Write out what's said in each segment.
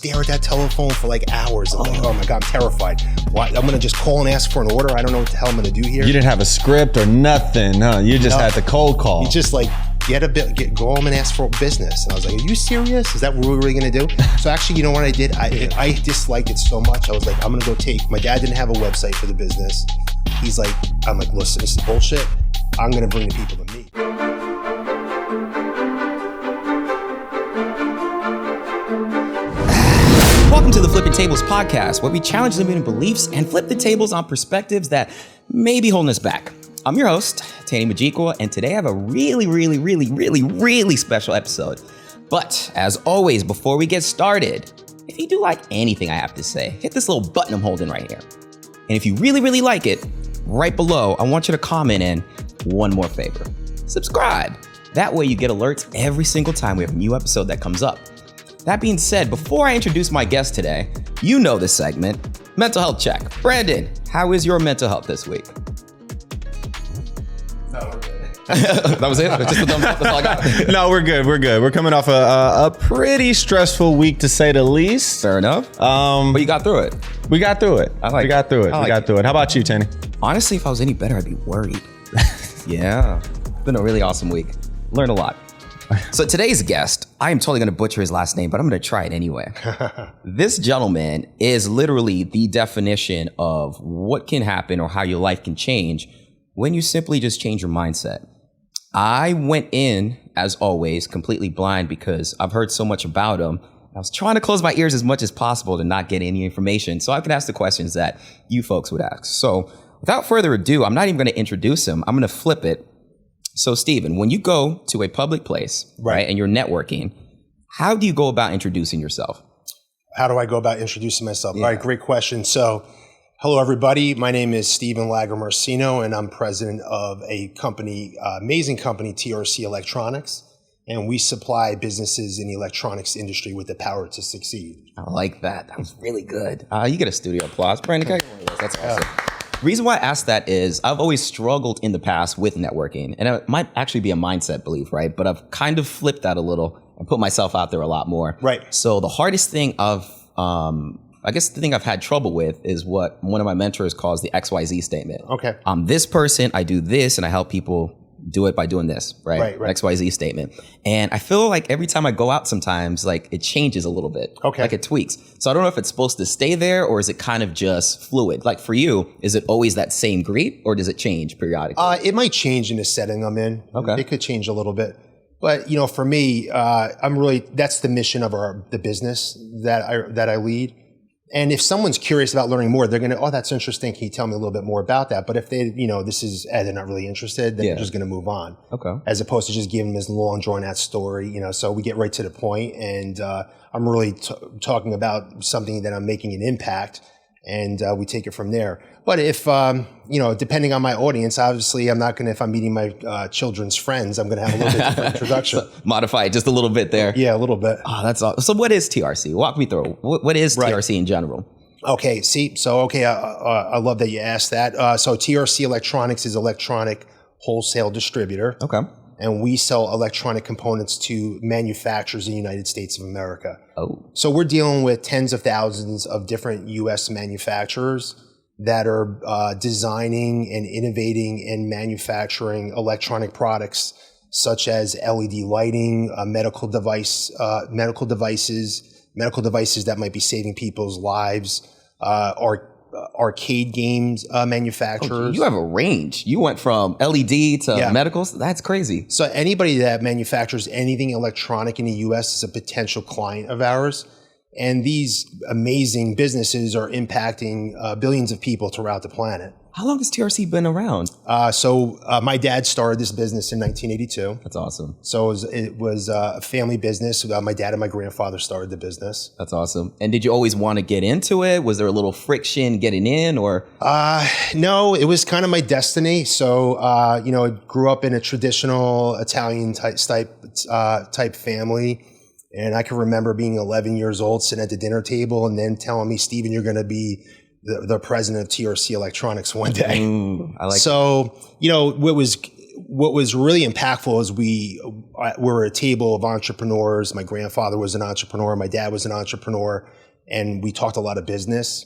stare at that telephone for like hours. I'm like, oh my God, I'm terrified. I'm going to just call and ask for an order. I don't know what the hell I'm going to do here. You didn't have a script or nothing, huh? You just had to cold call. You just like go home and ask for business. And I was like, are you serious? Is that what we're really going to do? So actually, you know what I did? I disliked it so much. I was like, I'm going to go my dad didn't have a website for the business. I'm like, listen, this is bullshit. I'm going to bring the people to me. Welcome to the Flipping Tables podcast, where we challenge limiting beliefs and flip the tables on perspectives that may be holding us back. I'm your host, Tany Mujikwa, and today I have a really special episode. But as always, before we get started, if you do like anything I have to say, hit this little button I'm holding right here. And if you really like it, right below, I want you to comment in one more favor. Subscribe. That way you get alerts every single time we have a new episode that comes up. That being said, before I introduce my guest today, you know this segment, mental health check. Brandon, how is your mental health this week? That was it? Just a thumbs up? That's all I got? No, we're good. We're coming off a pretty stressful week, to say the least. Fair enough. But you got through it. We got through it. We got through it. How about you, Tany? Honestly, if I was any better, I'd be worried. Yeah. It's been a really awesome week. Learned a lot. So today's guest, I am totally going to butcher his last name, but I'm going to try it anyway. This gentleman is literally the definition of what can happen or how your life can change when you simply just change your mindset. I went in, as always, completely blind because I've heard so much about him. I was trying to close my ears as much as possible to not get any information so I could ask the questions that you folks would ask. So without further ado, I'm not even going to introduce him. I'm going to flip it. So, Stephen, when you go to a public place, right, and you're networking, how do you go about introducing yourself? How do I go about introducing myself? Yeah. All right, great question. So, hello, everybody. My name is Stephen Lagomarsino, and I'm president of a company, amazing company, TRC Electronics, and we supply businesses in the electronics industry with the power to succeed. I like that. That was really good. You get a studio applause. Brandon, can I get one of those? That's awesome. Reason why I asked that is I've always struggled in the past with networking, and it might actually be a mindset belief, right? But I've kind of flipped that a little and put myself out there a lot more. Right. So the hardest thing I guess the thing I've had trouble with is what one of my mentors calls the XYZ statement. Okay. I'm this person, I do this, and I help people do it by doing this, right? Right. XYZ statement. And I feel like every time I go out sometimes, like it changes a little bit. Okay. Like it tweaks. So I don't know if it's supposed to stay there or is it kind of just fluid? Like for you, is it always that same greet or does it change periodically? It might change in the setting I'm in. Okay. It could change a little bit. But, for me, that's the mission of the business that I lead. And if someone's curious about learning more, they're going to, oh, that's interesting. Can you tell me a little bit more about that? But if they, they're not really interested, then they're just going to move on. Okay. As opposed to just giving them this long, drawn out story, so we get right to the point. And I'm really talking about something that I'm making an impact, and we take it from there. But if, depending on my audience, obviously I'm not going to, if I'm meeting my children's friends, I'm going to have a little bit different introduction. So modify it just a little bit there. Yeah, a little bit. Oh, that's awesome. So what is TRC? Walk me through. What is TRC in general? Okay, I love that you asked that. So TRC Electronics is electronic wholesale distributor. Okay. And we sell electronic components to manufacturers in the United States of America. Oh. So we're dealing with tens of thousands of different U.S. manufacturers that are designing and innovating and manufacturing electronic products such as LED lighting, medical devices that might be saving people's lives, arcade games manufacturers. Oh, you have a range. You went from LED to medicals. That's crazy. So anybody that manufactures anything electronic in the U.S. is a potential client of ours. And these amazing businesses are impacting billions of people throughout the planet. How long has TRC been around? So my dad started this business in 1982. That's awesome. So it was a family business. My dad and my grandfather started the business. That's awesome. And did you always want to get into it? Was there a little friction getting in, or? No, it was kind of my destiny. So, I grew up in a traditional Italian type family. And I can remember being 11 years old, sitting at the dinner table and then telling me, Stephen, you're going to be the president of TRC Electronics one day. I like so, what was what was really impactful is we were a table of entrepreneurs. My grandfather was an entrepreneur. My dad was an entrepreneur. And we talked a lot of business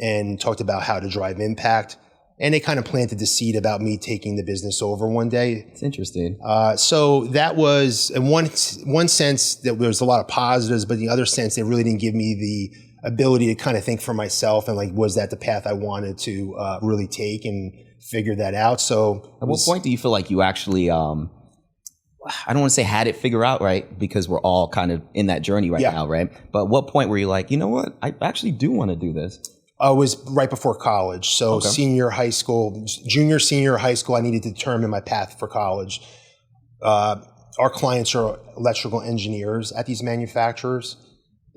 and talked about how to drive impact. And they kind of planted the seed about me taking the business over one day. It's interesting. So that was, in one sense, that there was a lot of positives, but in the other sense, they really didn't give me the ability to kind of think for myself and like, was that the path I wanted to really take and figure that out? So at what point do you feel like you actually, I don't want to say had it figured out, right? Because we're all kind of in that journey right now, right? But at what point were you like, you know what? I actually do want to do this. I was right before college. So senior high school, junior, senior high school, I needed to determine my path for college. Our clients are electrical engineers at these manufacturers.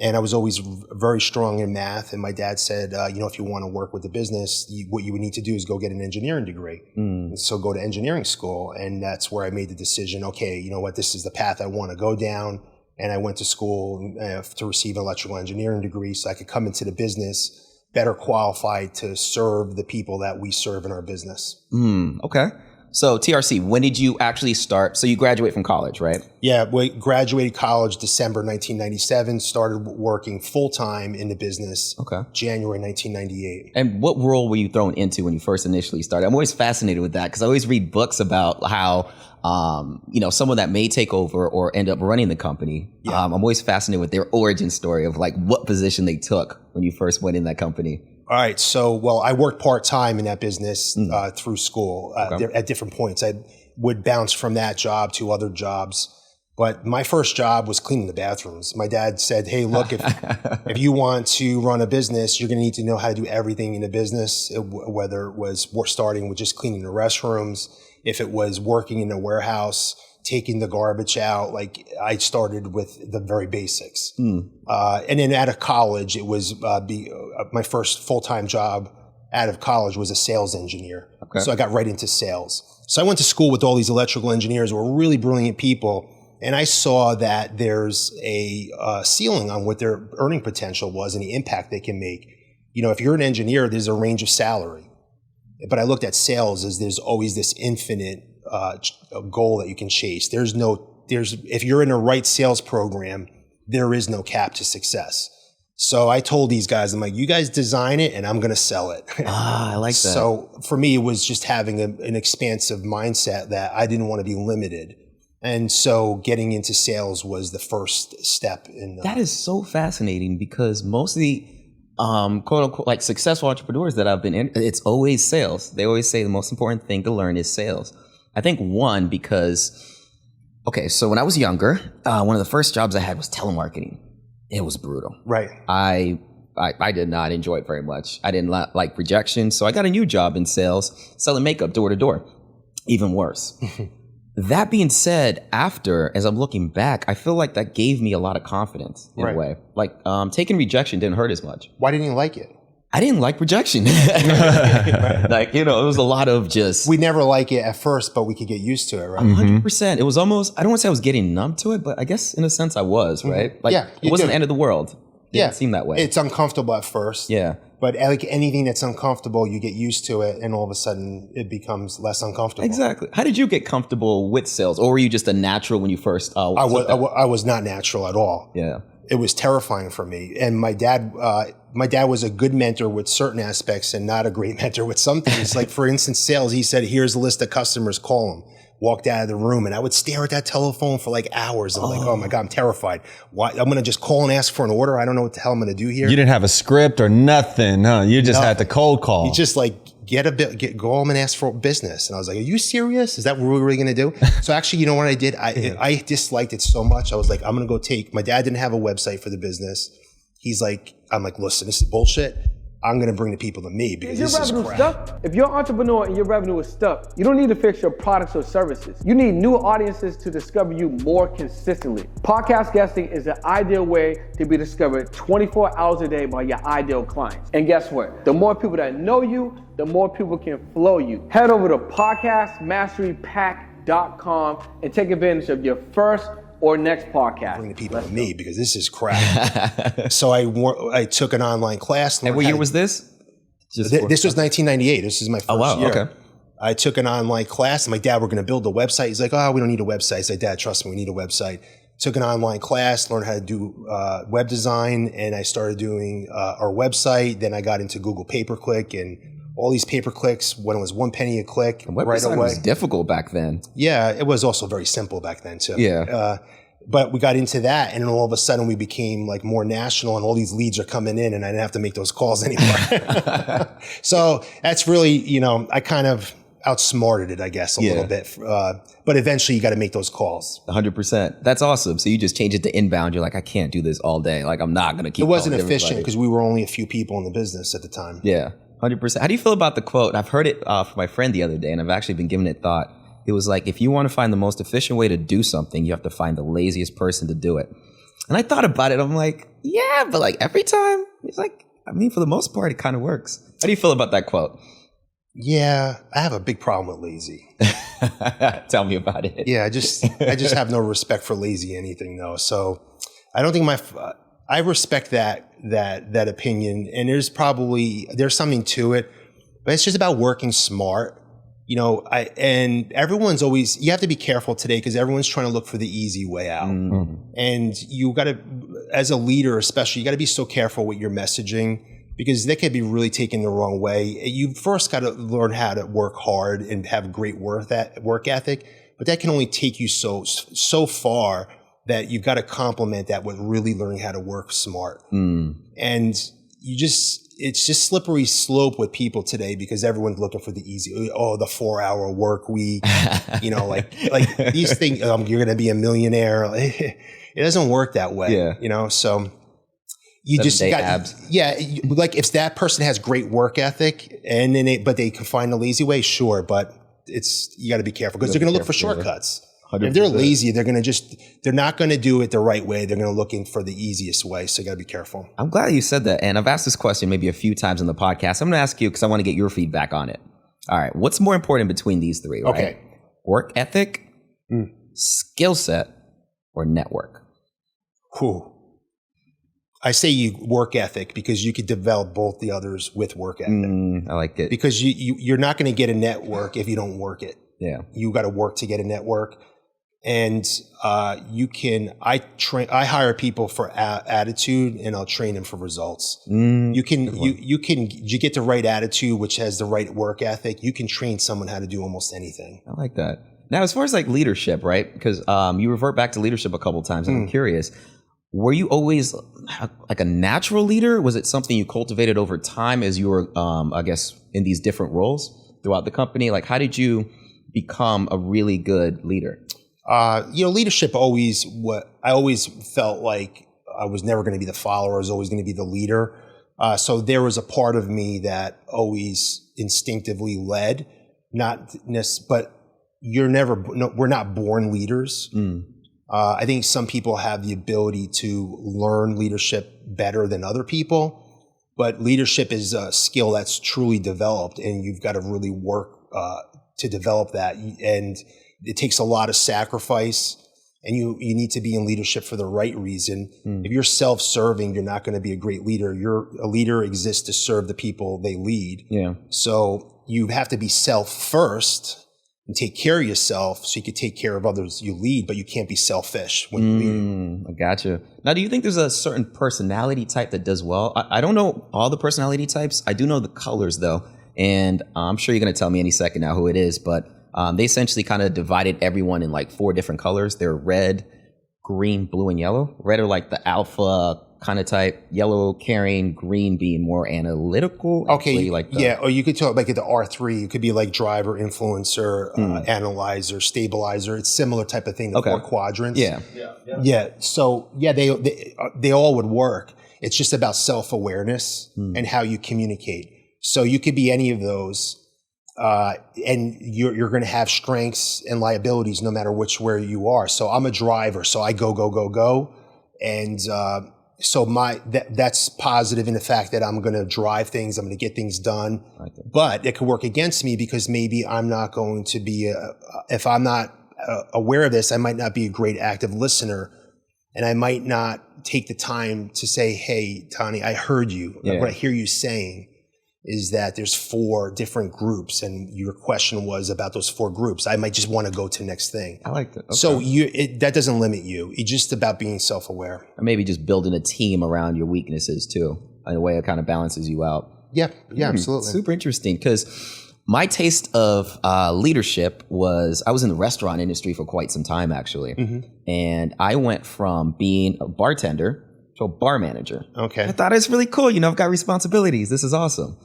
And I was always very strong in math. And my dad said, if you want to work with the business, what you would need to do is go get an engineering degree. So go to engineering school. And that's where I made the decision, okay, you know what, this is the path I want to go down. And I went to school to receive an electrical engineering degree so I could come into the business better qualified to serve the people that we serve in our business. Okay. So TRC, when did you actually start? So you graduate from college, right? Yeah, we graduated college December 1997, started working full-time in the business January 1998. And what role were you thrown into when you first initially started? I'm always fascinated with that because I always read books about how, someone that may take over or end up running the company. Yeah. I'm always fascinated with their origin story of like what position they took when you first went in that company. All right. So, I worked part-time in that business through school at different points. I would bounce from that job to other jobs. But my first job was cleaning the bathrooms. My dad said, hey, look, if you want to run a business, you're going to need to know how to do everything in the business, whether it was starting with just cleaning the restrooms, if it was working in the warehouse, taking the garbage out. Like I started with the very basics. And then out of college, it was my first full-time job out of college was a sales engineer. So I got right into sales. So I went to school with all these electrical engineers who were really brilliant people. And I saw that there's a ceiling on what their earning potential was and the impact they can make. If you're an engineer, there's a range of salary. But I looked at sales as there's always this infinite goal that you can chase. If you're in a right sales program, there is no cap to success. So I told these guys, I'm like, you guys design it and I'm going to sell it. I like that. So for me, it was just having an expansive mindset that I didn't want to be limited. And so getting into sales was the first step in that is so fascinating because most of the quote unquote like successful entrepreneurs that I've been in, it's always sales. They always say the most important thing to learn is sales. I think so when I was younger, one of the first jobs I had was telemarketing. It was brutal. Right. I did not enjoy it very much. I didn't like rejection. So I got a new job in sales, selling makeup door to door. Even worse. That being said, as I'm looking back, I feel like that gave me a lot of confidence in a way. Like taking rejection didn't hurt as much. Why didn't you like it? I didn't like rejection. Like, it was a lot of just... We never like it at first, but we could get used to it, right? 100%. It was almost, I don't want to say I was getting numb to it, but I guess in a sense I was, right? Like, it wasn't the end of the world. It didn't seem that way. It's uncomfortable at first. Yeah. But like anything that's uncomfortable, you get used to it, and all of a sudden it becomes less uncomfortable. Exactly. How did you get comfortable with sales? Or were you just a natural when you first... I was not natural at all. Yeah. It was terrifying for me. And my dad was a good mentor with certain aspects and not a great mentor with some things. Like, for instance, sales, he said, here's a list of customers, call them. Walked out of the room, and I would stare at that telephone for like hours. I'm like, oh my God, I'm terrified. Why? I'm going to just call and ask for an order. I don't know what the hell I'm going to do here. You didn't have a script or nothing, huh? You just had to cold call. You just like go home and ask for business. And I was like, are you serious? Is that what we're really going to do? So actually, you know what I did? I disliked it so much. I was like, I'm going to go my dad didn't have a website for the business. I'm like, listen, this is bullshit. I'm going to bring the people to me because this is crap. Stuck? If you're an entrepreneur and your revenue is stuck, you don't need to fix your products or services. You need new audiences to discover you more consistently. Podcast guesting is the ideal way to be discovered 24 hours a day by your ideal clients. And guess what? The more people that know you, the more people can flow you. Head over to podcastmasterypack.com and take advantage of your first or next podcast. Bring the people to me because this is crap. So I took an online class. And what year was this? This was 1998. This is my first year. Okay. I took an online class. I'm like, Dad, we're going to build a website. He's like, oh, we don't need a website. I said, Dad, trust me, we need a website. Took an online class, learned how to do web design, and I started doing our website. Then I got into Google pay-per-click and all these pay-per-clicks when it was 1 penny a click Web right design away. was difficult back then. Yeah, it was also very simple back then too. Yeah. But we got into that, and then all of a sudden we became like more national, and all these leads are coming in, and I didn't have to make those calls anymore. So that's really, you know, I kind of outsmarted it, I guess, a little bit. But eventually you got to make those calls. 100%. That's awesome. So you just change it to inbound. You're like, I can't do this all day. Like, I'm not going to keep. It wasn't calling efficient everybody. because we were only a few people in the business at the time. Yeah, 100%. How do you feel about the quote? I've heard it from my friend the other day, and I've actually been giving it thought. It was like, if you want to find the most efficient way to do something, you have to find the laziest person to do it. And I thought about it. I'm like, yeah, but like every time, it's like, I mean, for the most part, it kind of works. How do you feel about that quote? Yeah, I have a big problem with lazy. Tell me about it. Yeah, I just have no respect for lazy anything though. So I don't think I respect that opinion, and there's something to it, but it's just about working smart. You know, and everyone's always, you have to be careful today because everyone's trying to look for the easy way out. Mm-hmm. And you got to, as a leader especially, you got to be so careful with your messaging because they could be really taken the wrong way. You first got to learn how to work hard and have great work ethic, but that can only take you so far that you've got to complement that with really learning how to work smart. And it's just slippery slope with people today because everyone's looking for the easy, the 4-hour work week, you know, like these things, you're going to be a millionaire. It doesn't work that way, you know? So you just got abs. Yeah. Like if that person has great work ethic but they can find a lazy way, sure. But you got to be careful because they're going to look for shortcuts. 100%. If they're lazy, they're not going to do it the right way. They're going to look for the easiest way. So you got to be careful. I'm glad you said that. And I've asked this question maybe a few times in the podcast. I'm going to ask you because I want to get your feedback on it. All right. What's more important between these three? Right? Okay. Work ethic, skill set, or network? Whew. I say work ethic because you could develop both the others with work ethic. I like it. Because you're not going to get a network if you don't work it. Yeah. You got to work to get a network. And I hire people for attitude, and I'll train them for results. You get the right attitude, which has the right work ethic. You can train someone how to do almost anything. I like that. Now, as far as like leadership, right? Because you revert back to leadership a couple of times, and I'm curious, were you always like a natural leader? Was it something you cultivated over time as you were, I guess, in these different roles throughout the company? Like, how did you become a really good leader? Leadership I always felt like I was never going to be the follower. I was always going to be the leader. So there was a part of me that always instinctively led, but we're not born leaders. I think some people have the ability to learn leadership better than other people, but leadership is a skill that's truly developed, and you've got to really work to develop that. And it takes a lot of sacrifice, and you need to be in leadership for the right reason. If you're self-serving, you're not going to be a great leader. A leader exists to serve the people they lead. Yeah. So you have to be self first and take care of yourself so you can take care of others you lead, but you can't be selfish when you lead. I gotcha. Now, do you think there's a certain personality type that does well? I don't know all the personality types. I do know the colors though. And I'm sure you're going to tell me any second now who it is, but they essentially kind of divided everyone in like 4 different colors. They're red, green, blue, and yellow. Red are like the alpha kind of type. Yellow, caring, green being more analytical. Okay, or you could talk like at the R3. It could be like driver, influencer, analyzer, stabilizer. It's similar type of thing. The 4 quadrants. Yeah. So they all would work. It's just about self-awareness and how you communicate. So you could be any of those. And you're going to have strengths and liabilities no matter where you are. So I'm a driver, so I go. And so that's positive in the fact that I'm going to drive things, I'm going to get things done. But it could work against me because maybe I'm not going to be, if I'm not aware of this, I might not be a great active listener. And I might not take the time to say, hey, Tany, I heard you, what I hear you saying. is that there's 4 different groups, and your question was about those 4 groups. I might just want to go to the next thing. I like that. Okay. So that doesn't limit you. It's just about being self-aware. Or maybe just building a team around your weaknesses too, in a way it kind of balances you out. Yeah, absolutely. Super interesting, because my taste of leadership was, I was in the restaurant industry for quite some time, actually. And I went from being a bartender to a bar manager. Okay. I thought it's really cool. I've got responsibilities. This is awesome.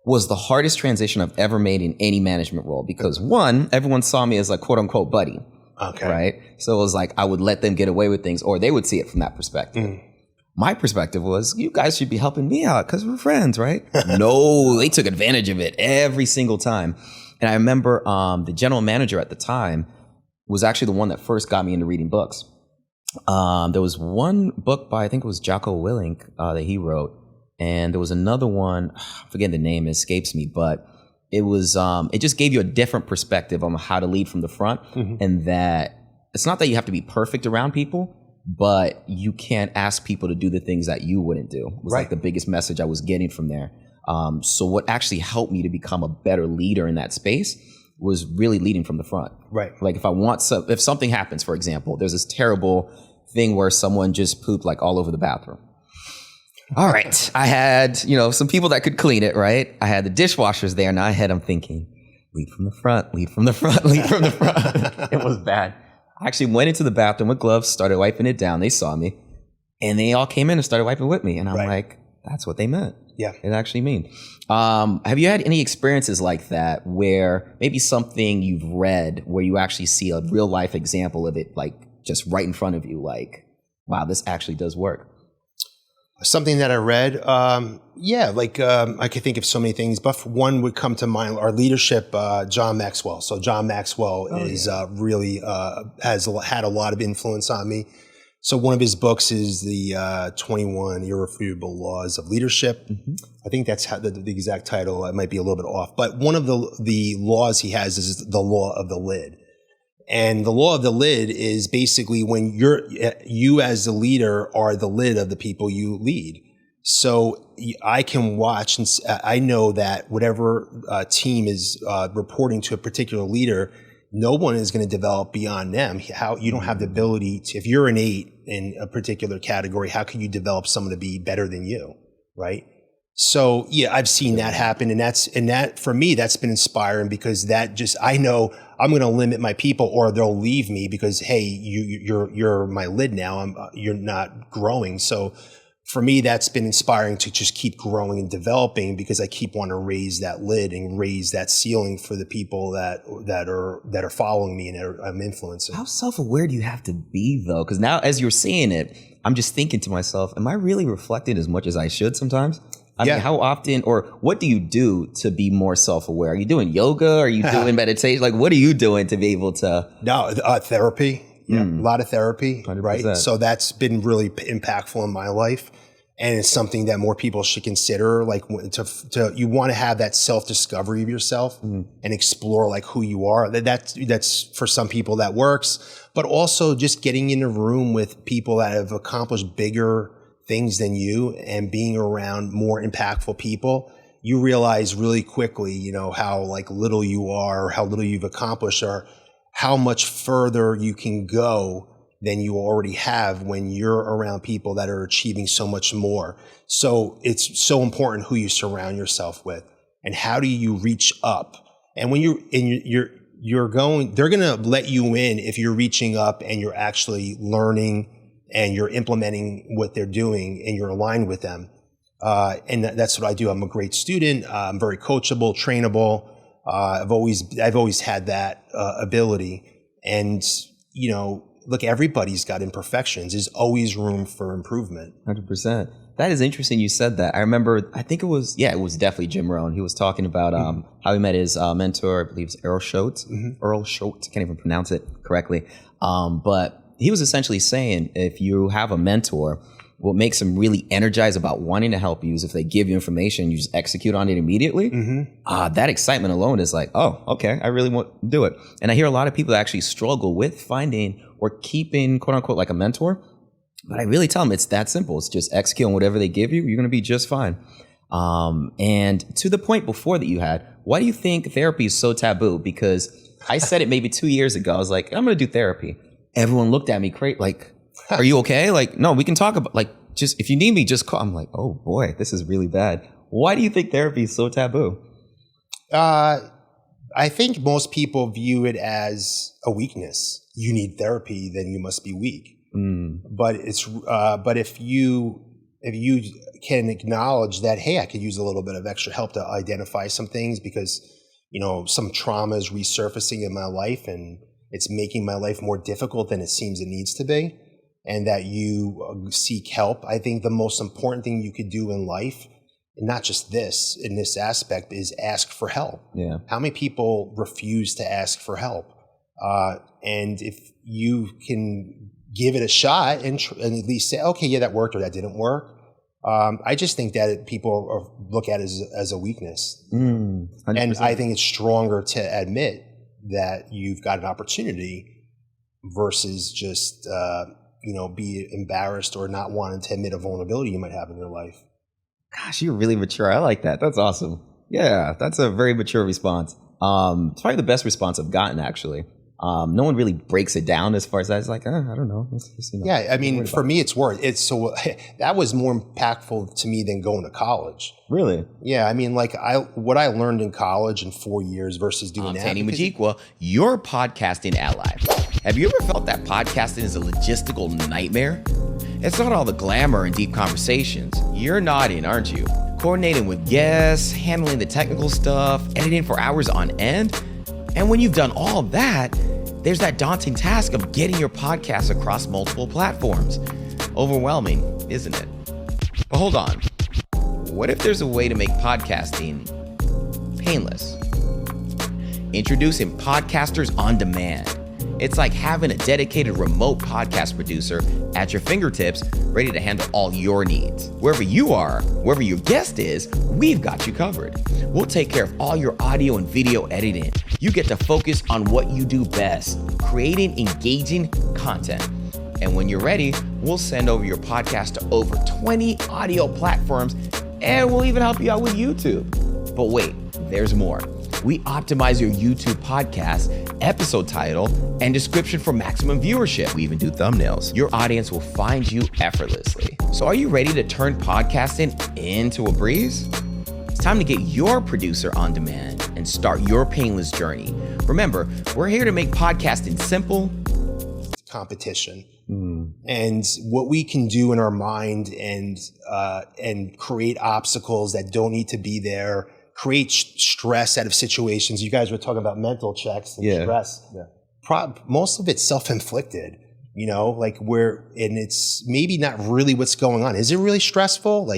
Was the hardest transition I've ever made in any management role, because one, everyone saw me as a quote unquote buddy. Okay. Right. So it was like, I would let them get away with things, or they would see it from that perspective. My perspective was, you guys should be helping me out because we're friends, right? No, they took advantage of it every single time. And I remember the general manager at the time was actually the one that first got me into reading books. There was one book by, I think it was Jocko Willink, that he wrote. And there was another one, I forget the name, it escapes me, but it was, it just gave you a different perspective on how to lead from the front. And that it's not that you have to be perfect around people, but you can't ask people to do the things that you wouldn't do. It was like the biggest message I was getting from there. So what actually helped me to become a better leader in that space was really leading from the front. Right. Like if something happens, for example, there's this terrible thing where someone just pooped like all over the bathroom. All right. I had, some people that could clean it, right? I had the dishwashers there. Now I'm thinking, lead from the front, lead from the front, lead from the front. It was bad. I actually went into the bathroom with gloves, started wiping it down. They saw me, and they all came in and started wiping with me. And I'm like, that's what they meant. Yeah. It actually mean. Have you had any experiences like that where maybe something you've read where you actually see a real life example of it, like just right in front of you, like, wow, this actually does work? Something that I read, I could think of so many things, but one would come to mind, our leadership, John Maxwell. So John Maxwell really has had a lot of influence on me. So one of his books is the 21 Irrefutable Laws of Leadership. I think that's how the exact title. I might be a little bit off, but one of the laws he has is the law of the lid. And the law of the lid is basically when you as the leader are the lid of the people you lead. So I can watch and I know that whatever team is reporting to a particular leader, no one is going to develop beyond them. You don't have the ability to, if you're an 8 in a particular category, how can you develop someone to be better than you, right? So yeah, I've seen that happen, and that for me, that's been inspiring, because I know I'm going to limit my people, or they'll leave me because, hey, you're my lid now. You're not growing. So for me, that's been inspiring to just keep growing and developing, because I keep wanting to raise that lid and raise that ceiling for the people that are following me and I'm influencing. How self-aware do you have to be though? Because now, as you're saying it, I'm just thinking to myself, am I really reflecting as much as I should sometimes? I mean, how often, or what do you do to be more self-aware? Are you doing yoga? Are you doing meditation? Like, what are you doing to be able to? No, therapy. Yeah, a lot of therapy, 100%. Right? So that's been really impactful in my life. And it's something that more people should consider. Like, you want to have that self-discovery of yourself and explore like who you are. That's for some people that works, but also just getting in a room with people that have accomplished bigger things than you and being around more impactful people, you realize really quickly, how like little you are, or how little you've accomplished, or how much further you can go than you already have when you're around people that are achieving so much more. So it's so important who you surround yourself with, and how do you reach up. And when they're going to let you in if you're reaching up and you're actually learning and you're implementing what they're doing and you're aligned with them. And that's what I do. I'm a great student. I'm very coachable, trainable. I've always had that ability. And, look, everybody's got imperfections. There's always room for improvement. 100%. That is interesting you said that. I remember, I think it was definitely Jim Rohn. He was talking about how he met his mentor, I believe it's Earl Schultz. Earl Schultz, can't even pronounce it correctly. But he was essentially saying, if you have a mentor, what makes them really energized about wanting to help you is if they give you information, you just execute on it immediately. That excitement alone is like, oh, okay, I really want to do it. And I hear a lot of people that actually struggle with finding or keeping, quote unquote, like a mentor. But I really tell them it's that simple. It's just execute on whatever they give you. You're going to be just fine. And to the point before that you had, why do you think therapy is so taboo? Because I said it maybe 2 years ago. I was like, I'm going to do therapy. Everyone looked at me crazy. Like, are you okay? Like, no, we can talk about, like, just if you need me, just call. I'm like, oh boy, this is really bad. Why do you think therapy is so taboo? I think most people view it as a weakness. You need therapy, then you must be weak. But if you can acknowledge that, hey, I could use a little bit of extra help to identify some things because, some trauma is resurfacing in my life and it's making my life more difficult than it seems it needs to be, and that you seek help. I think the most important thing you could do in life, and not just this, in this aspect, is ask for help. Yeah. How many people refuse to ask for help? And if you can give it a shot and at least say, okay, yeah, that worked or that didn't work. I just think that people look at it as a weakness. 100%. And I think it's stronger to admit that you've got an opportunity versus just, be embarrassed or not wanting to admit a vulnerability you might have in your life. Gosh, you're really mature. I like that. That's awesome. Yeah, that's a very mature response. It's probably the best response I've gotten, actually. No one really breaks it down as far as that. It's like, I don't know. Yeah, I mean, for me, it's worth it. So that was more impactful to me than going to college. Really? Yeah, I mean, like what I learned in college in 4 years versus doing that. Tany Mujikwa, your podcasting ally. Have you ever felt that podcasting is a logistical nightmare? It's not all the glamour and deep conversations. You're nodding, aren't you? Coordinating with guests, handling the technical stuff, editing for hours on end. And when you've done all that, there's that daunting task of getting your podcast across multiple platforms. Overwhelming, isn't it? But hold on. What if there's a way to make podcasting painless? Introducing Podcasters on Demand. It's like having a dedicated remote podcast producer at your fingertips, ready to handle all your needs. Wherever you are, wherever your guest is, we've got you covered. We'll take care of all your audio and video editing. You get to focus on what you do best, creating engaging content. And when you're ready, we'll send over your podcast to over 20 audio platforms, and we'll even help you out with YouTube. But wait, there's more. We optimize your YouTube podcast, episode title, and description for maximum viewership. We even do thumbnails. Your audience will find you effortlessly. So are you ready to turn podcasting into a breeze? It's time to get your producer on demand and start your painless journey. Remember, we're here to make podcasting simple. Competition. And what we can do in our mind and create obstacles that don't need to be there, create stress out of situations. You guys were talking about mental checks and stress. Yeah. Most of it's self-inflicted, and it's maybe not really what's going on. Is it really stressful?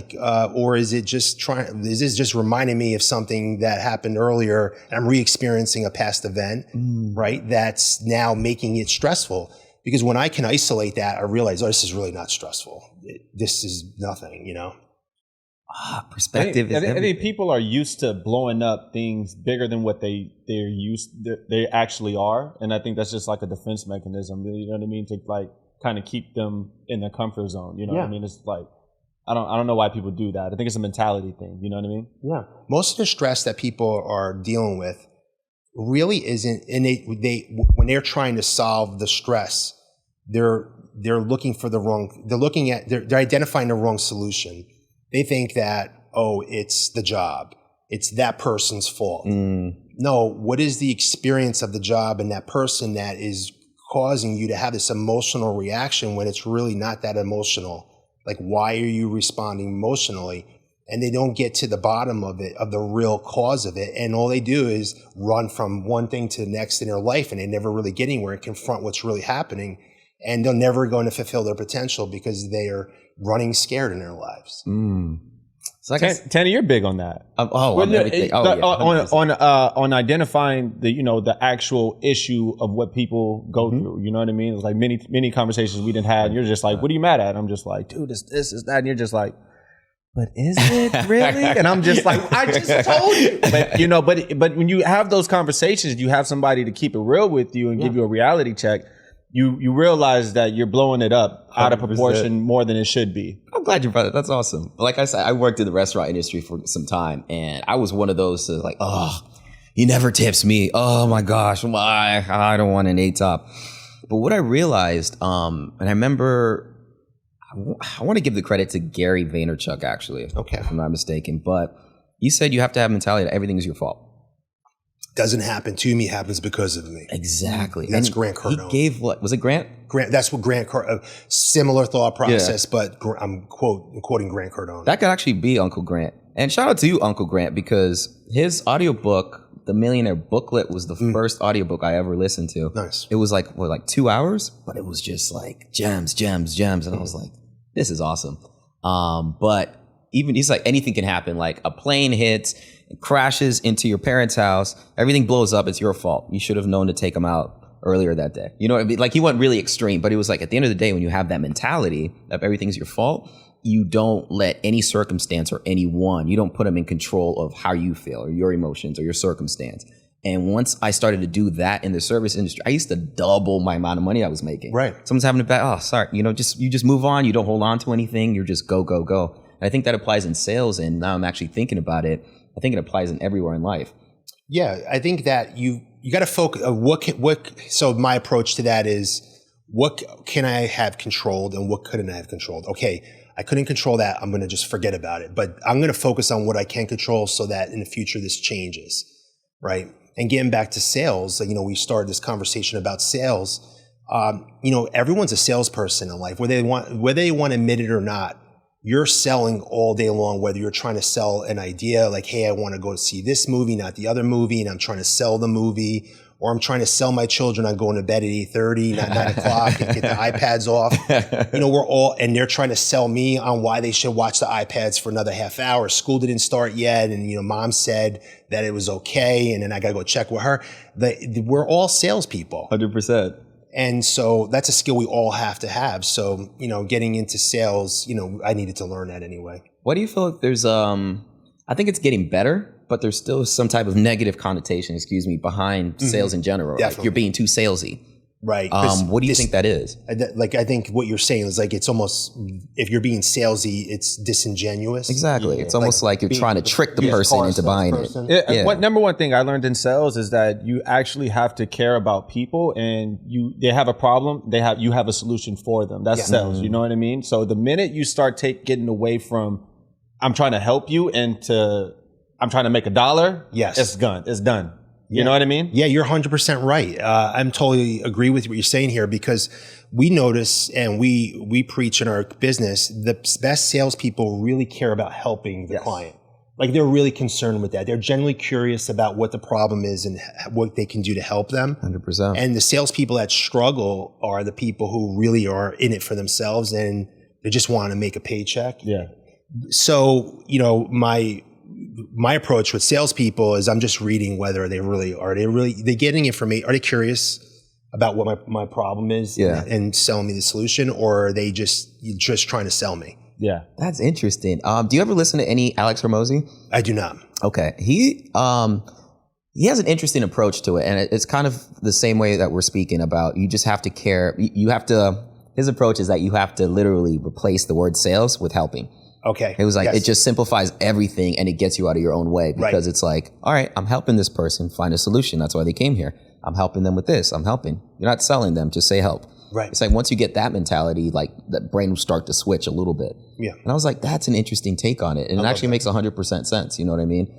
Or is it just is this just reminding me of something that happened earlier and I'm re-experiencing a past event, right? That's now making it stressful. Because when I can isolate that, I realize, this is really not stressful. This is nothing, Perspective is everything. I think people are used to blowing up things bigger than what they actually are, and I think that's just like a defense mechanism. You know what I mean? To like kind of keep them in their comfort zone. You know what I mean? It's like I don't know why people do that. I think it's a mentality thing. You know what I mean? Yeah. Most of the stress that people are dealing with really isn't innate. When they're trying to solve the stress, they're looking for they're identifying the wrong solution. They think that, it's the job. It's that person's fault. No, what is the experience of the job and that person that is causing you to have this emotional reaction when it's really not that emotional? Like, why are you responding emotionally? And they don't get to the bottom of it, of the real cause of it. And all they do is run from one thing to the next in their life, and they never really get anywhere and confront what's really happening. And they're never going to fulfill their potential because they are running scared in their lives. So Tany, you're big on that. On identifying the actual issue of what people go through. You know what I mean? It's like many conversations we didn't have. And you're just like, what are you mad at? And I'm just like, dude, this is that. And you're just like, but is it really? And I'm just like, I just told you. But when you have those conversations, you have somebody to keep it real with you and give you a reality check. You realize that you're blowing it up out of proportion more than it should be. I'm glad you brought it. That's awesome. Like I said, I worked in the restaurant industry for some time, and I was one of those like, oh, he never tips me. Oh my gosh, why? I don't want an 8-top. But what I realized, and I remember, I want to give the credit to Gary Vaynerchuk, actually, if I'm not mistaken. But you said you have to have a mentality that everything is your fault. Doesn't happen to me, happens because of me. Exactly. That's and Grant Cardone. He gave what? Was it Grant? Grant. That's what Grant Cardone, similar thought process, but I'm quoting Grant Cardone. That could actually be Uncle Grant. And shout out to you, Uncle Grant, because his audiobook, The Millionaire Booklet, was the first audiobook I ever listened to. Nice. It was like 2 hours, but it was just like gems. And I was like, this is awesome. But even he's like, anything can happen. Like a plane hits, it crashes into your parents' house, everything blows up. It's your fault. You should have known to take them out earlier that day. You know what I mean? Like he went really extreme, but it was like at the end of the day, when you have that mentality of everything's your fault, you don't let any circumstance or anyone, you don't put them in control of how you feel or your emotions or your circumstance. And once I started to do that in the service industry, I used to double my amount of money I was making. Right. Someone's having a bad, oh, sorry. You just move on. You don't hold on to anything. You're just go, go, go. And I think that applies in sales. And now I'm actually thinking about it. I think it applies in everywhere in life. Yeah. I think that you got to focus. So my approach to that is, what can I have controlled and what couldn't I have controlled? Okay. I couldn't control that. I'm going to just forget about it, but I'm going to focus on what I can control so that in the future this changes. Right. And getting back to sales, we started this conversation about sales. Everyone's a salesperson in life, whether they want to admit it or not. You're selling all day long, whether you're trying to sell an idea like, hey, I want to go see this movie, not the other movie, and I'm trying to sell the movie, or I'm trying to sell my children on going to bed at 8:30, not 9 o'clock, and get the iPads off. And they're trying to sell me on why they should watch the iPads for another half hour. School didn't start yet, and mom said that it was okay, and then I got to go check with her. We're all salespeople. 100%. And so that's a skill we all have to have. So, getting into sales, I needed to learn that anyway. What do you feel like there's, I think it's getting better, but there's still some type of negative connotation, behind sales in general. Definitely. Like you're being too salesy. Right. What do you think that is? I think what you're saying is like, it's almost, if you're being salesy, it's disingenuous. Exactly. It's almost like you're trying to trick the person into buying it. Number one thing I learned in sales is that you actually have to care about people, and they have a problem, you have a solution for them. That's sales. You know what I mean? So the minute you start getting away from, I'm trying to help you, into I'm trying to make $1, it's done. You know what I mean? Yeah, you're 100% right. I'm totally agree with what you're saying here, because we notice and we preach in our business, the best salespeople really care about helping the client. Like they're really concerned with that. They're genuinely curious about what the problem is and what they can do to help them. 100%. And the salespeople that struggle are the people who really are in it for themselves and they just want to make a paycheck. Yeah. So, my approach with salespeople is I'm just reading whether they getting information. Are they curious about what my problem is and selling me the solution, or are they just trying to sell me? Yeah. That's interesting. Do you ever listen to any Alex Hormozi? I do not. Okay. He has an interesting approach to it, and it's kind of the same way that we're speaking about. You just have to care. His approach is that you have to literally replace the word sales with helping. Okay. It was like, it just simplifies everything and it gets you out of your own way, because it's like, all right, I'm helping this person find a solution. That's why they came here. I'm helping them with this. I'm helping. You're not selling them. Just say help. Right. It's like once you get that mentality, like that brain will start to switch a little bit. Yeah. And I was like, that's an interesting take on it. And it actually makes 100% sense. You know what I mean?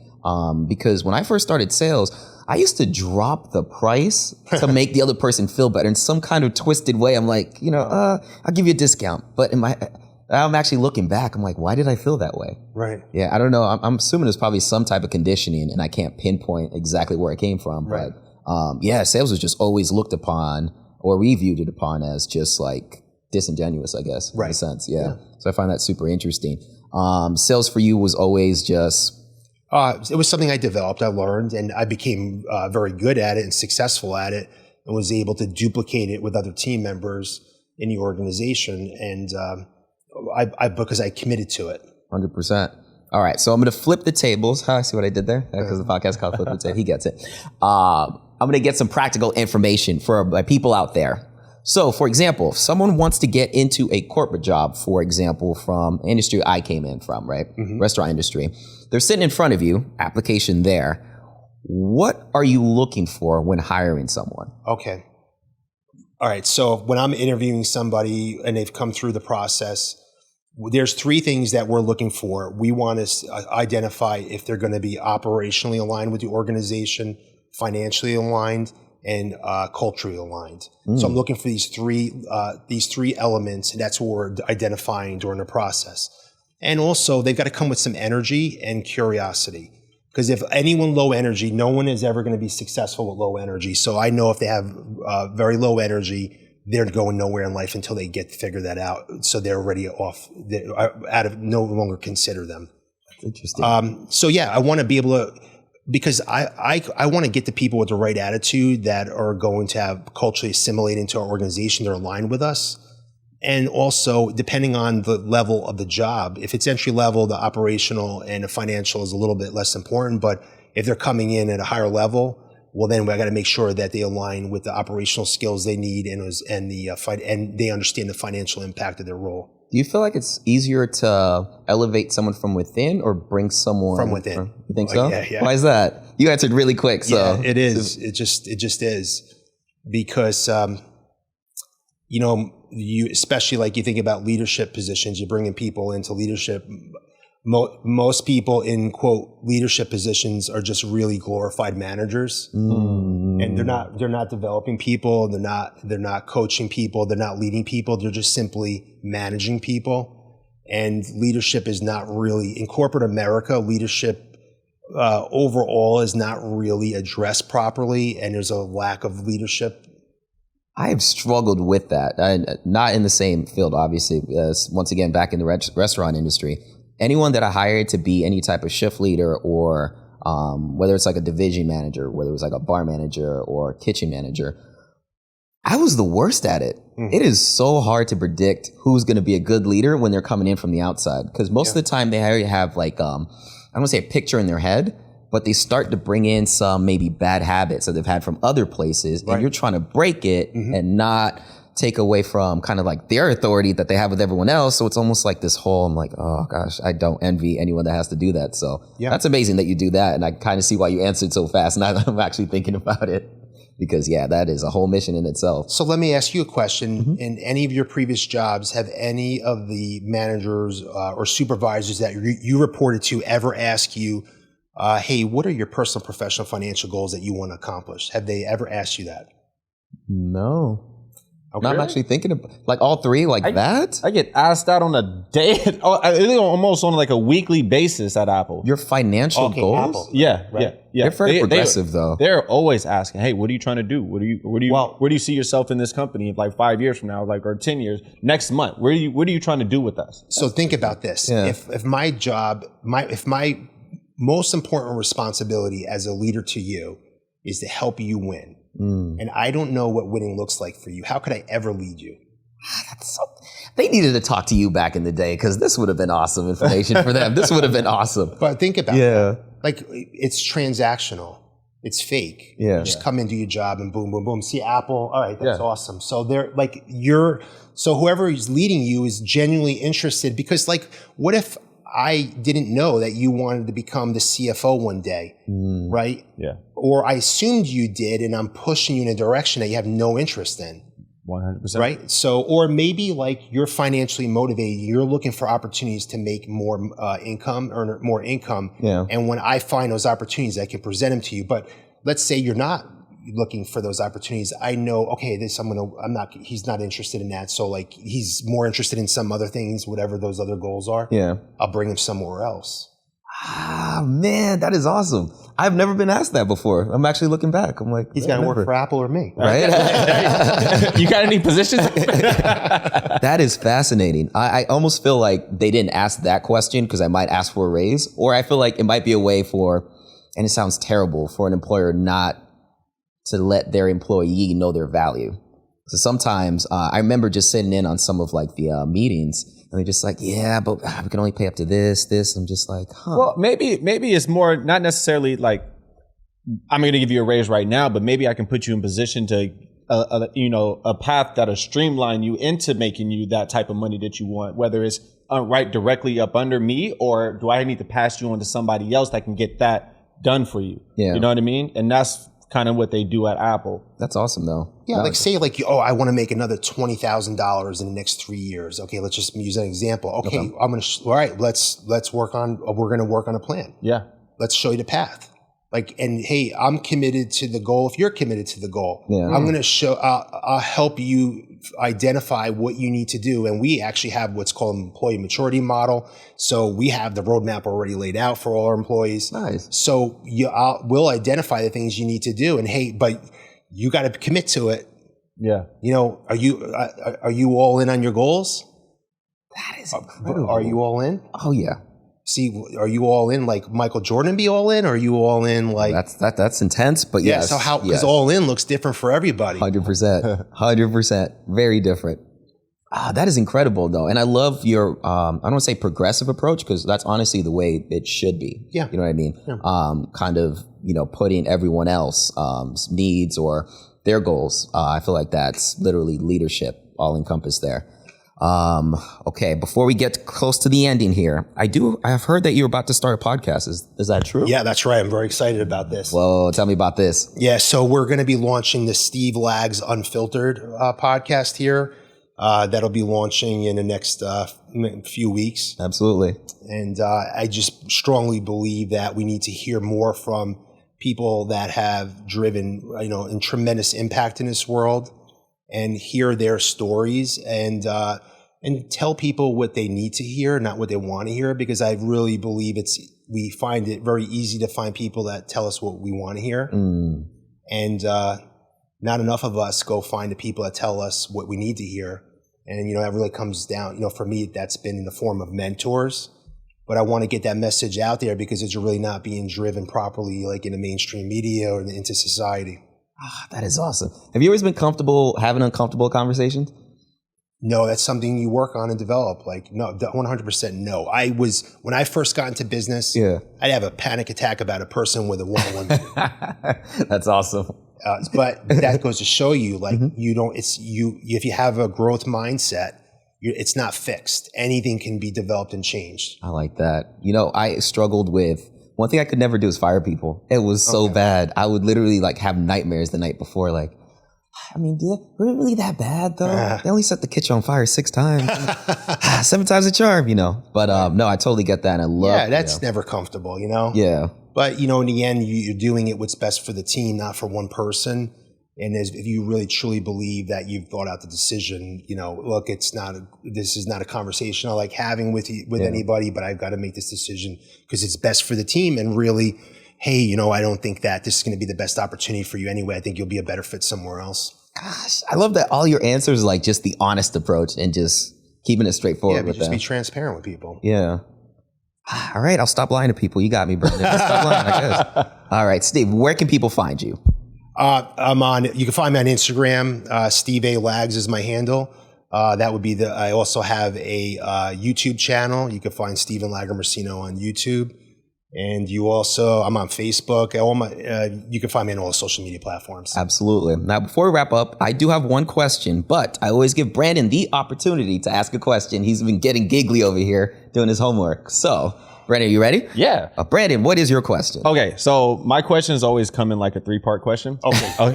Because when I first started sales, I used to drop the price to make the other person feel better in some kind of twisted way. I'm like, I'll give you a discount. But I'm actually looking back. I'm like, why did I feel that way? Right. Yeah, I don't know. I'm assuming there's probably some type of conditioning, and I can't pinpoint exactly where it came from. Right. But sales was just always looked upon, or we viewed it upon as just like disingenuous, I guess, in a sense. Yeah. So I find that super interesting. Sales for you was always just... it was something I developed, I learned, and I became very good at it and successful at it, and was able to duplicate it with other team members in the organization. And because I committed to it. 100%. All right. So I'm going to flip the tables. I see what I did there? Because the podcast is called Flip the Table. He gets it. I'm going to get some practical information for my people out there. So, for example, if someone wants to get into a corporate job, for example, from industry I came in from, right? Restaurant industry. They're sitting in front of you, application there. What are you looking for when hiring someone? Okay. All right. So when I'm interviewing somebody and they've come through the process, there's 3 things that we're looking for. We want to identify if they're going to be operationally aligned with the organization, financially aligned, and culturally aligned. So I'm looking for these three elements, and that's what we're identifying during the process. And also, they've got to come with some energy and curiosity. Because if anyone low energy, no one is ever going to be successful with low energy. So I know if they have very low energy, they're going nowhere in life until they get to figure that out. So they're already off, no longer consider them. Interesting. So yeah, I want to be able to, because I want to get the people with the right attitude that are going to have culturally assimilate into our organization. They're aligned with us. And also, depending on the level of the job, if it's entry level, the operational and the financial is a little bit less important. But if they're coming in at a higher level, well, then I got to make sure that they align with the operational skills they need and they understand the financial impact of their role. Do you feel like it's easier to elevate someone from within or bring someone From within? You think so? Yeah. Why is that? You answered really quick. So yeah, it is. It just is because you especially like you think about leadership positions. You're bringing people into leadership. Most people in quote leadership positions are just really glorified managers, and they're not developing people. They're not coaching people. They're not leading people. They're just simply managing people. And leadership is not really in corporate America. Leadership overall is not really addressed properly, and there's a lack of leadership. I have struggled with that. Not in the same field, obviously. Once again, back in the restaurant industry. Anyone that I hired to be any type of shift leader or whether it's like a division manager, whether it was like a bar manager or kitchen manager, I was the worst at it. It is so hard to predict who's going to be a good leader when they're coming in from the outside. Because most of the time they already have like, I don't want to say a picture in their head, but they start to bring in some maybe bad habits that they've had from other places. And you're trying to break it and not take away from kind of like their authority that they have with everyone else. So it's almost like this whole, I'm like, oh gosh, I don't envy anyone that has to do that. So that's amazing that you do that. And I kind of see why you answered so fast. Now that I'm actually thinking about it, because that is a whole mission in itself. So let me ask you a question. In any of your previous jobs, have any of the managers or supervisors that you reported to ever ask you, hey, what are your personal, professional, financial goals that you want to accomplish? Have they ever asked you that? No. Okay. I'm actually thinking of like all three that. I get asked that on a day, almost on like a weekly basis at Apple. Your financial goals? Apple. Yeah. They're very progressive though. They're always asking, hey, what are you trying to do? Where do you see yourself in this company in like 5 years from now, or 10 years, next month? What are you trying to do with us? So think about this. Yeah. If my job, if my most important responsibility as a leader to you is to help you win, and I don't know what winning looks like for you, how could I ever lead you? They needed to talk to you back in the day because this would have been awesome information for them. This would have been awesome. But think about that. Like, it's transactional. It's fake. Yeah. You just come and do your job and boom, boom, boom. See Apple. All right, that's awesome. So so whoever is leading you is genuinely interested, because like, what if I didn't know that you wanted to become the CFO one day, right? Yeah. Or I assumed you did, and I'm pushing you in a direction that you have no interest in. 100%. Right? So, or maybe like you're financially motivated, you're looking for opportunities to make more income, earn more income. Yeah. And when I find those opportunities, I can present them to you. But let's say you're not looking for those opportunities. I know, okay, he's not interested in that. So like, he's more interested in some other things, whatever those other goals are. Yeah. I'll bring him somewhere else. Ah, man, that is awesome. I've never been asked that before. I'm actually looking back. I'm like, he's got to work for Apple or me. Right? You got any positions? That is fascinating. I almost feel like they didn't ask that question because I might ask for a raise, or I feel like it might be a way for, and it sounds terrible, for an employer not to let their employee know their value. So sometimes I remember just sitting in on some of like the meetings, and they're just like, yeah, but we can only pay up to this. I'm just like, huh. Well, maybe it's more not necessarily like, I'm going to give you a raise right now, but maybe I can put you in position to a path that'll streamline you into making you that type of money that you want, whether it's right directly up under me, or do I need to pass you on to somebody else that can get that done for you? Yeah. You know what I mean? And that's kind of what they do at Apple. That's awesome though. Yeah, like say like, I want to make another $20,000 in the next 3 years. Okay, let's just use an example. Okay, I'm going to, all right, let's work on, we're going to work on a plan. Yeah. Let's show you the path. Like, and hey, I'm committed to the goal. If you're committed to the goal, Yeah. I'm going to I'll help you identify what you need to do. And we actually have what's called an employee maturity model. So we have the roadmap already laid out for all our employees. Nice. So we'll identify the things you need to do. And hey, but you got to commit to it. Yeah. Are you all in on your goals? That is incredible. Are you all in? Oh yeah. See, are you all in like Michael Jordan be all in? Or are you all in like... That's intense, but Yeah, yes. so how, because all in looks different for everybody. 100%. 100%. Very different. That is incredible though. And I love your, I don't want to say progressive approach, because that's honestly the way it should be. Yeah. You know what I mean? Yeah. Kind of, putting everyone else, needs or their goals. I feel like that's literally leadership all encompassed there. Okay, before we get close to the ending here, I have heard that you're about to start a podcast. Is that true? Yeah, that's right. I'm very excited about this. Well, tell me about this. Yeah, so we're going to be launching the Steve Lag's Unfiltered podcast here. That'll be launching in the next few weeks. Absolutely. And I just strongly believe that we need to hear more from people that have driven, in tremendous impact in this world, and hear their stories and tell people what they need to hear, not what they want to hear, because I really believe we find it very easy to find people that tell us what we want to hear. And not enough of us go find the people that tell us what we need to hear. And, that really comes down, for me, that's been in the form of mentors. But I want to get that message out there because it's really not being driven properly, like in the mainstream media or into society. That is awesome. Have you always been comfortable having uncomfortable conversations? No, that's something you work on and develop. Like, no, 100% no. When I first got into business, I'd have a panic attack about a person with a one-on-one. That's awesome. But that goes to show you, like, if you have a growth mindset, it's not fixed. Anything can be developed and changed. I like that. I struggled with, one thing I could never do is fire people. It was so bad. I would literally have nightmares the night before. Like, I mean, were it really that bad though? They only set the kitchen on fire 6 times. 7 times a charm, But no, I totally get that. And I love. Yeah, that's never comfortable, Yeah. But in the end, you're doing it what's best for the team, not for one person. And if you really truly believe that you've thought out the decision, look, this is not a conversation I like having with anybody, but I've got to make this decision because it's best for the team. And really, hey, I don't think that this is going to be the best opportunity for you anyway. I think you'll be a better fit somewhere else. Gosh, I love that all your answers are just the honest approach and just keeping it straightforward with them. Just be transparent with people. Yeah. All right, I'll stop lying to people. You got me, Brendan. Stop lying, I guess. All right, Steve, where can people find you? You can find me on Instagram. Steve A. Lags is my handle. That would be I also have a YouTube channel. You can find Stephen Lagomarsino on YouTube. And I'm on Facebook. You can find me on all social media platforms. Absolutely. Now, before we wrap up, I do have one question, but I always give Brandon the opportunity to ask a question. He's been getting giggly over here doing his homework. So, Brandon, are you ready? Yeah. Brandon, what is your question? Okay, so my questions always come in like a 3-part question. Okay. All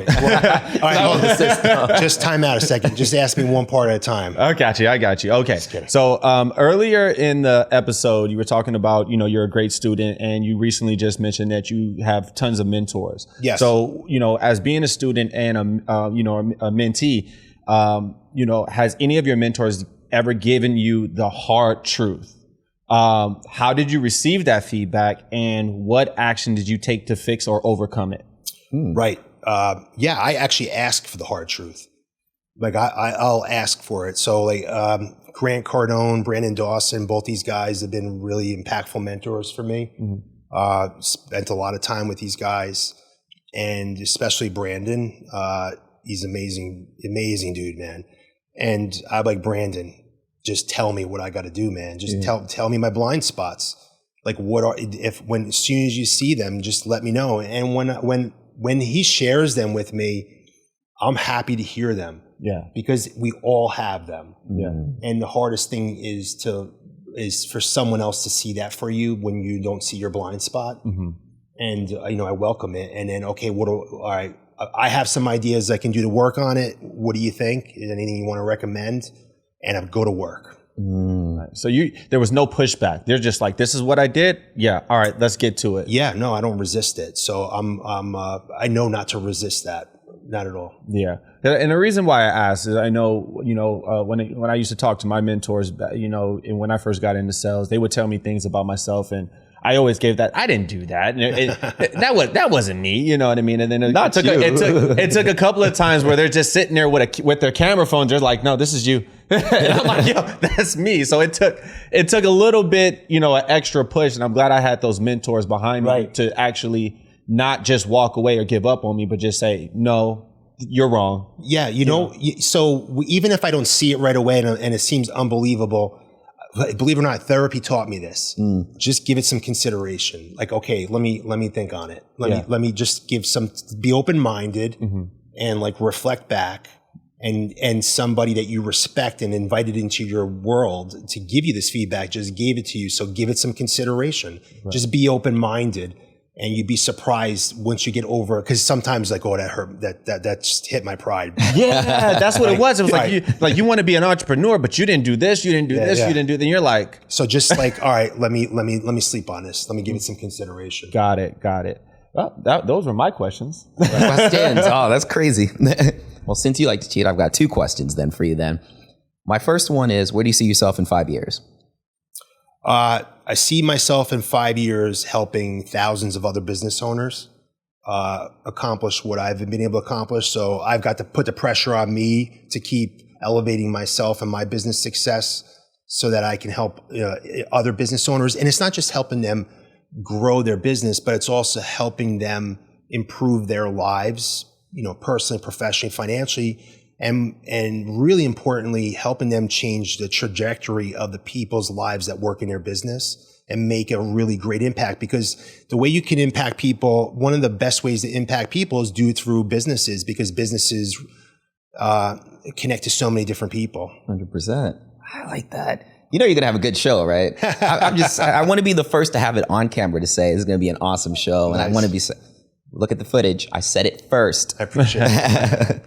right, just time out a second. Just ask me one part at a time. I got you. Okay. So earlier in the episode, you were talking about, you're a great student and you recently just mentioned that you have tons of mentors. Yes. So, as being a student and a mentee, has any of your mentors ever given you the hard truth? How did you receive that feedback and what action did you take to fix or overcome it? Right. I actually ask for the hard truth. Like I'll ask for it. So Grant Cardone, Brandon Dawson, both these guys have been really impactful mentors for me. Spent a lot of time with these guys and especially Brandon. He's amazing as man. And I'm like, Brandon, just tell me what I got to do, man. Just tell me my blind spots. Like as soon as you see them, just let me know. And when he shares them with me, I'm happy to hear them. Yeah. Because we all have them. Yeah. And the hardest thing is for someone else to see that for you when you don't see your blind spot. Mm-hmm. And, I welcome it. And then, okay, all right, I have some ideas I can do to work on it. What do you think? Is there anything you want to recommend? And I go to work. Right. So there was no pushback. They're just like, this is what I did. Yeah. All right, let's get to it. Yeah, no, I don't resist it. So I know not to resist that. Not at all. Yeah. And the reason why I asked is I know, when I used to talk to my mentors, and when I first got into sales, they would tell me things about myself, and I always gave that. I didn't do that. That wasn't me. You know what I mean? And then it took a couple of times where they're just sitting there with their camera phones. They're like, no, this is you. And I'm like, yo, that's me. So it took a little bit, an extra push. And I'm glad I had those mentors behind me to actually not just walk away or give up on me, but just say, no, you're wrong. Yeah. So even if I don't see it right away and it seems unbelievable, believe it or not, therapy taught me this. Just give it some consideration. Like, okay, let me think on it. Let me just be open-minded and like reflect back, and somebody that you respect and invited into your world to give you this feedback just gave it to you. So give it some consideration. Right. Just be open-minded. And you'd be surprised once you get over it, because sometimes like, oh, that hurt, that just hit my pride. Yeah, that's what it was. It was you want to be an entrepreneur, but you didn't do this, you didn't do this, you didn't do that. And you're like, so just like, all right, let me sleep on this. Let me give it some consideration. Got it. Well, those were my questions. Questions. Oh, that's crazy. Well, since you like to cheat, I've got 2 questions then for you. Then, my first one is, where do you see yourself in 5 years? I see myself in 5 years helping thousands of other business owners accomplish what I've been able to accomplish. So I've got to put the pressure on me to keep elevating myself and my business success so that I can help other business owners. And it's not just helping them grow their business, but it's also helping them improve their lives, personally, professionally, financially. And really importantly, helping them change the trajectory of the people's lives that work in their business and make a really great impact. Because the way you can impact people, one of the best ways to impact people is do it through businesses, because businesses connect to so many different people. 100%. I like that. You're going to have a good show, right? I want to be the first to have it on camera to say this is going to be an awesome show. Nice. And I want to look at the footage. I said it first. I appreciate it.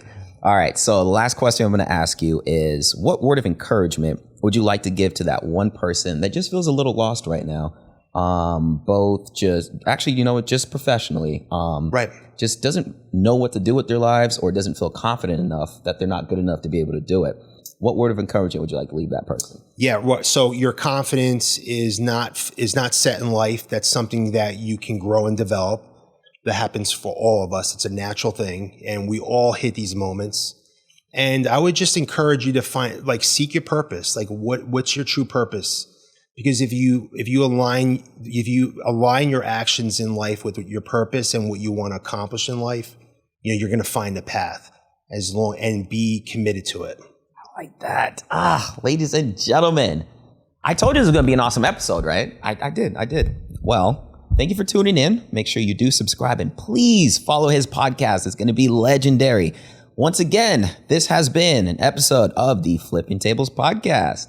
All right. So the last question I'm going to ask you is, what word of encouragement would you like to give to that one person that just feels a little lost right now? Just professionally, just doesn't know what to do with their lives, or doesn't feel confident enough that they're not good enough to be able to do it. What word of encouragement would you like to leave that person? Yeah. So your confidence is not set in life. That's something that you can grow and develop. That happens for all of us. It's a natural thing, and we all hit these moments. And I would just encourage you to seek your purpose. Like, what's your true purpose? Because if you align your actions in life with your purpose and what you want to accomplish in life, you're going to find a path and be committed to it. I like that. Ladies and gentlemen, I told you this was going to be an awesome episode, right? I did. Well, thank you for tuning in. Make sure you do subscribe, and please follow his podcast. It's going to be legendary. Once again, this has been an episode of the Flipping Tables Podcast.